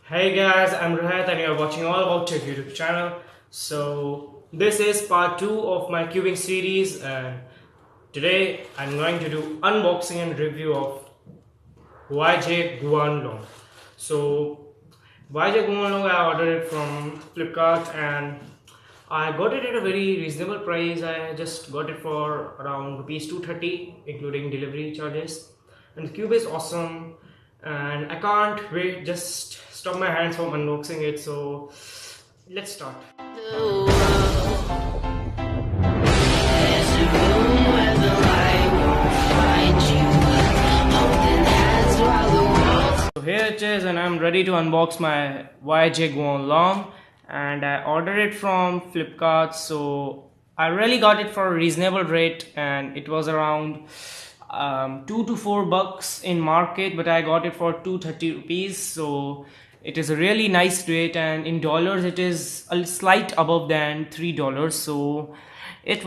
Hey guys, I'm Rahat and you're watching All About Tech YouTube channel. So this is part 2 of my cubing series, and today I'm going to do unboxing and review of YJ Guanlong. So YJ Guanlong, I ordered it from Flipkart and I got it at a very reasonable price. I just got it for around rupees 230 including delivery charges. And the cube is awesome and I can't wait, just stop my hands from unboxing it. So let's start. So here it is and I'm ready to unbox my YJ Guanlong, and I ordered it from Flipkart. So I really got it for a reasonable rate and it was around 2 to 4 bucks in market, but I got it for 230 rupees. So it is a really nice rate, and in dollars it is a slight above than $3. So it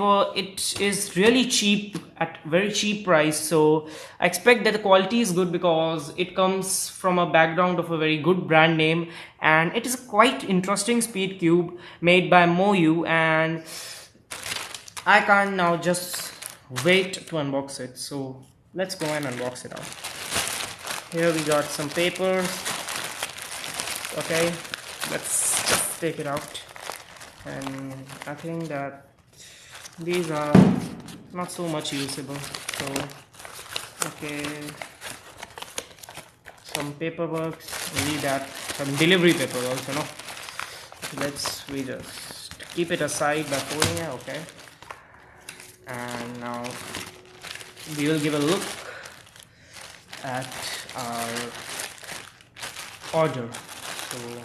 is really cheap, at very cheap price. So I expect that the quality is good because it comes from a background of a very good brand name, and it is a quite interesting Speedcube made by Moyu, and I can't now just wait to unbox it. So let's go and unbox it out. Here we got some papers. Okay, let's just take it out, and I think that these are not so much usable. So okay, some paperwork, maybe that some delivery paper also, no? We just keep it aside by folding it. Okay, and now we will give a look at our order. So we're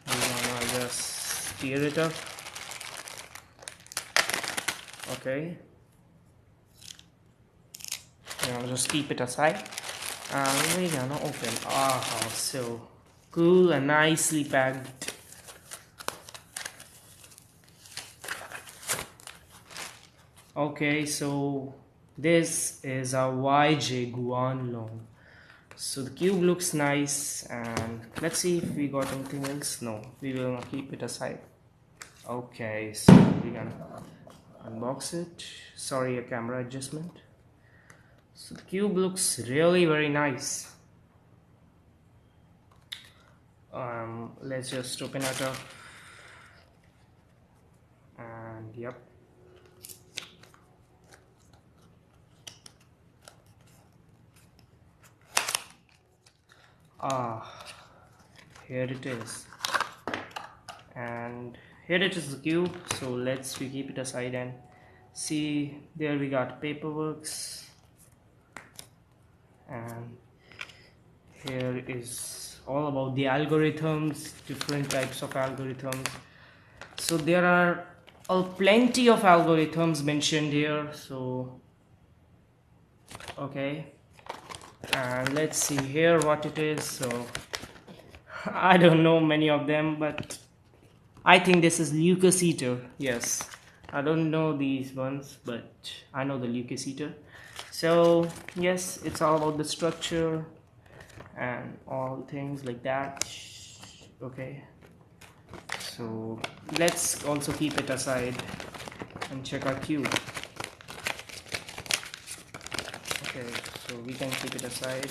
gonna just tear it up. Okay, now just keep it aside and we're gonna open. So cool and nicely packed. Okay, so this is a YJ Guanlong. So the cube looks nice, and let's see if we got anything else. No, we will keep it aside. Okay, so we're gonna unbox it. Sorry, a camera adjustment. So the cube looks really very nice. Let's just open it up, and yep. Here it is, and here it is the cube. So we keep it aside and see. There we got paperwork, and here is all about the algorithms, different types of algorithms. So there are plenty of algorithms mentioned here. So okay, and let's see here what it is. So I don't know many of them, but I think this is leukocytor. Yes, I don't know these ones, but I know the leukocytor. So yes, it's all about the structure and all things like that. Okay, so let's also keep it aside and check our cube. Okay, so we can keep it aside.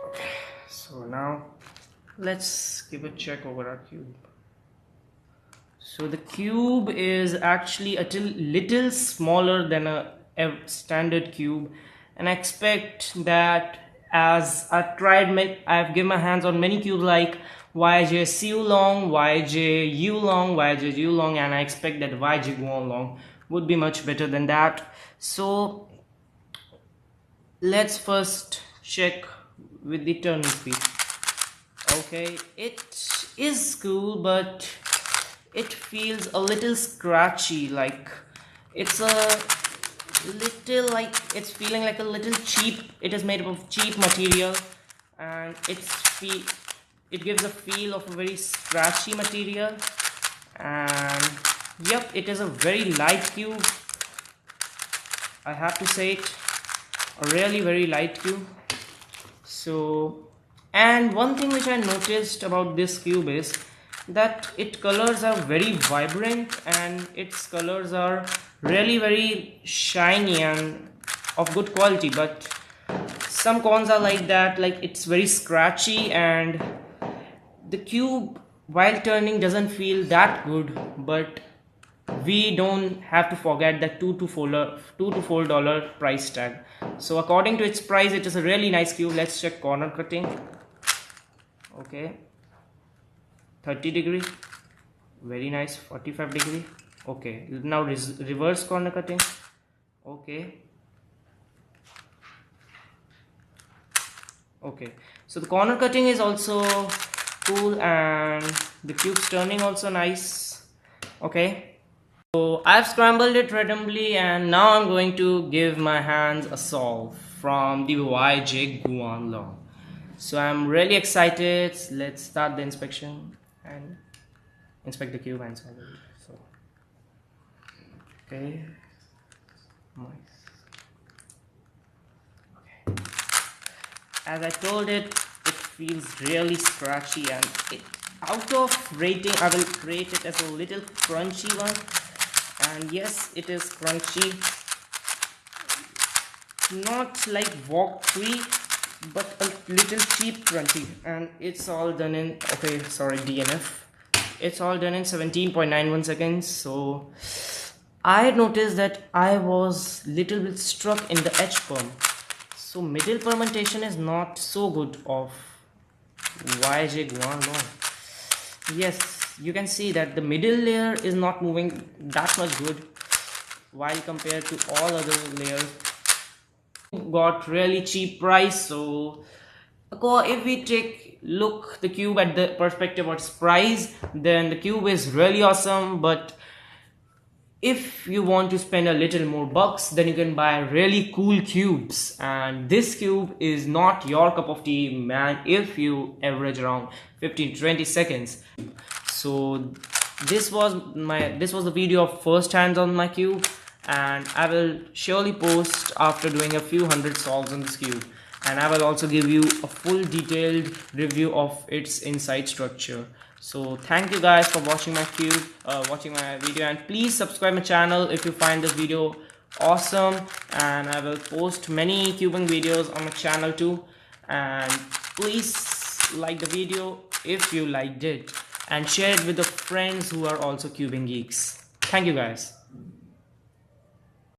Okay, so now let's give a check over our cube. So the cube is actually a little smaller than a standard cube, and I expect that, as I've given my hands on many cubes like YJ Siulong, YJ Yulong, YJ Yulong, and I expect that YJ Guanlong would be much better than that. So let's first check with the turning speed. Okay, it is cool, but it feels a little scratchy, like it's it's feeling like a little cheap. It is made of cheap material, and it gives a feel of a very scratchy material. And yep, it is a very light cube, I have to say it. a really very light cube. So, and one thing which I noticed about this cube is that its colors are very vibrant and its colors are really very shiny and of good quality, but some cons are like that, like it's very scratchy and the cube while turning doesn't feel that good. But we don't have to forget that $2 to $4 price tag. So according to its price, it is a really nice cube. Let's check corner cutting. Okay, 30°, very nice. 45°. Okay, now reverse corner cutting. Okay, so the corner cutting is also cool and the cube's turning also nice. Okay, so I've scrambled it randomly and now I'm going to give my hands a solve from the YJ Guanlong. So I'm really excited. Let's start the inspection and inspect the cube and solve it. So, okay, nice. Okay, as I told it, it feels really scratchy and out of rating I will rate it as a little crunchy one. And yes, it is crunchy, not like Walk 3, but a little cheap crunchy. And it's all done in, okay, sorry, DNF. It's all done in 17.91 seconds. So I noticed that I was little bit struck in the edge perm. So middle permutation is not so good of YJ Guanlong. Yes, you can see that the middle layer is not moving that much good while compared to all other layers. Got really cheap price. So if we look the cube at the perspective of its price, then the cube is really awesome. But if you want to spend a little more bucks, then you can buy really cool cubes, and this cube is not your cup of tea, man, if you average around 15-20 seconds. So this was the video of first hands on my cube, and I will surely post after doing a few hundred solves on this cube, and I will also give you a full detailed review of its inside structure. So thank you guys for watching my video, and please subscribe my channel if you find this video awesome, and I will post many cubing videos on my channel too. And please like the video if you liked it, and share it with the friends who are also cubing geeks. Thank you guys.